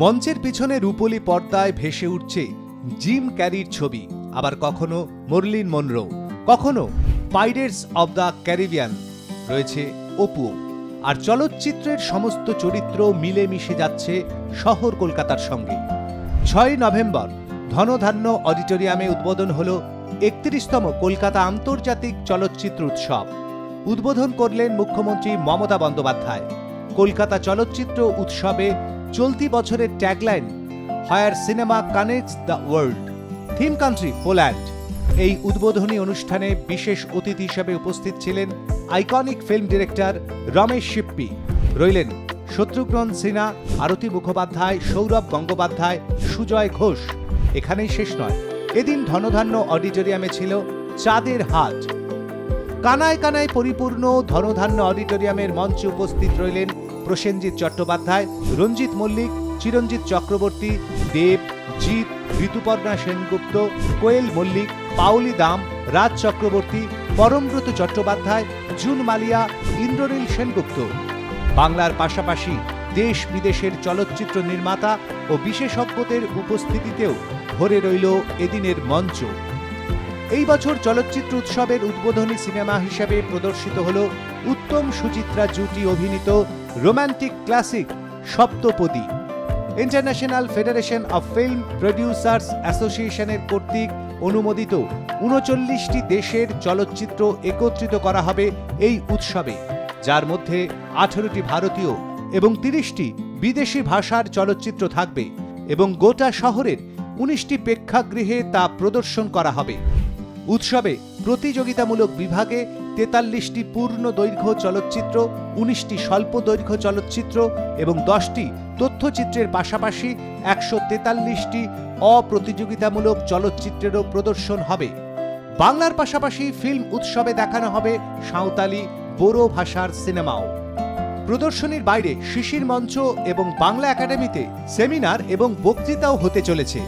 মঞ্চের পিছনে রূপোলি পর্দায় ভেসে উঠছে জিম ক্যারির ছবি, আবার কখনো মর্লিন মনরো, কখনো পাইরেটস অব দ্য ক্যারিবিয়ান, রয়েছে অপু। আর চলচ্চিত্রের সমস্ত চরিত্র মিলেমিশে যাচ্ছে শহর কলকাতার সঙ্গে। 6 নভেম্বর ধনধান্য অডিটোরিয়ামে উদ্বোধন হল 31তম কলকাতা আন্তর্জাতিক চলচ্চিত্র উৎসব। উদ্বোধন করলেন মুখ্যমন্ত্রী মমতা বন্দ্যোপাধ্যায়। কলকাতা চলচ্চিত্র উৎসবে চলতি বছরের tagline where cinema connects the world, theme country Poland. এই উদ্বোধনী অনুষ্ঠানে বিশেষ অতিথি হিসেবে উপস্থিত ছিলেন আইকনিক ফিল্ম ডিরেক্টর রমেশ শিপ্পি, রইলেন শত্রুঘ্ন সিনহা, আরতি মুখোপাধ্যায়, সৌরভ গঙ্গোপাধ্যায়, সুজয় ঘোষ। এখানেই শেষ নয়, এদিন ধনধান্য অডিটোরিয়ামে ছিল চাঁদের হাট। কানায় কানায় পরিপূর্ণ ধনধান্য অডিটোরিয়ামের মঞ্চে উপস্থিত রইলেন প্রসেনজিৎ চট্টোপাধ্যায়, রঞ্জিত মল্লিক, চিরঞ্জিত চক্রবর্তী, দেব, জিৎ, ঋতুপর্ণা সেনগুপ্ত, কোয়েল মল্লিক, পাওলি দাম, রাজ চক্রবর্তী, পরমব্রত চট্টোপাধ্যায়, জুন মালিয়া, ইন্দ্রনীল সেনগুপ্ত। বাংলার পাশাপাশি দেশ বিদেশের চলচ্চিত্র নির্মাতা ও বিশেষজ্ঞদের উপস্থিতিতেও ভরে রইল এদিনের মঞ্চ। এই বছর চলচ্চিত্র উৎসবের উদ্বোধনী সিনেমা হিসেবে প্রদর্শিত হল উত্তম সুচিত্রা জুটি অভিনীত romantic classic Saptapadi. International federation of film producers অ্যাসোসিয়েশনের কর্তৃক অনুমোদিত ৩৯টি দেশের চলচ্চিত্র একত্রিত করা হবে এই উৎসবে, যার মধ্যে 18টি ভারতীয় এবং 30টি বিদেশি ভাষার চলচ্চিত্র থাকবে এবং গোটা শহরের 19টি প্রেক্ষাগৃহে তা প্রদর্শন করা হবে। উৎসবে প্রতিযোগিতামূলক বিভাগে 43টি পূর্ণ দৈর্ঘ্য চলচ্চিত্র, 19টি স্বল্প দৈর্ঘ্য চলচ্চিত্র এবং 10টি তথ্যচিত্রের পাশাপাশি 143টি অপ্রতিযোগিতামূলক চলচ্চিত্রেরও প্রদর্শন হবে। বাংলার পাশাপাশি ফিল্ম উৎসবে দেখানো হবে সাঁওতালি, বোরো ভাষার সিনেমাও। প্রদর্শনীর বাইরে শিশির মঞ্চ এবং বাংলা একাডেমিতে সেমিনার এবং বক্তৃতাও হতে চলেছে।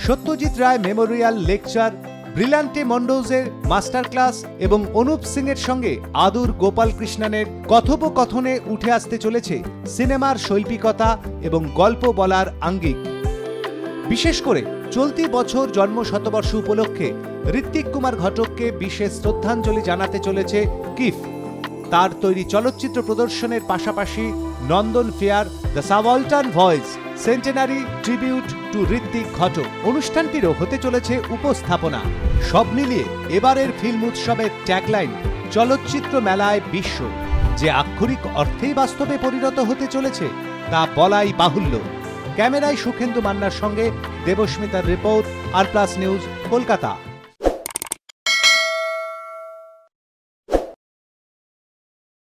Satyajit Ray Memorial lecture, ব্রিলিয়ান্টে মন্ডোজের master class এবং অনুপ সিং এর সঙ্গে আদুর গোপাল কৃষ্ণনের কথোপকথনে উঠে আসতে চলেছে সিনেমার শৈল্পিকতা এবং গল্প বলার আঙ্গিক। বিশেষ করে চলতি বছর জন্ম শতবর্ষ উপলক্ষে ঋত্বিক কুমার ঘটককে বিশেষ শ্রদ্ধাঞ্জলি জানাতে চলেছে কিফ। তার তৈরি চলচ্চিত্র প্রদর্শনের পাশাপাশি Nandan fair, the subaltern voice, centenary tribute to Ritwik Ghatak অনুষ্ঠানটিরও হতে চলেছে উপস্থাপনা। সব মিলিয়ে এবারের ফিল্ম উৎসবের ট্যাগলাইন চলচ্চিত্র মেলায় বিশ্ব, যে আক্ষরিক অর্থেই বাস্তবে পরিণত হতে চলেছে তা বলাই বাহুল্য। ক্যামেরায় সুখেন্দু মান্নার সঙ্গে দেবস্মিতার রিপোর্ট, আর প্লাস নিউজ, কলকাতা।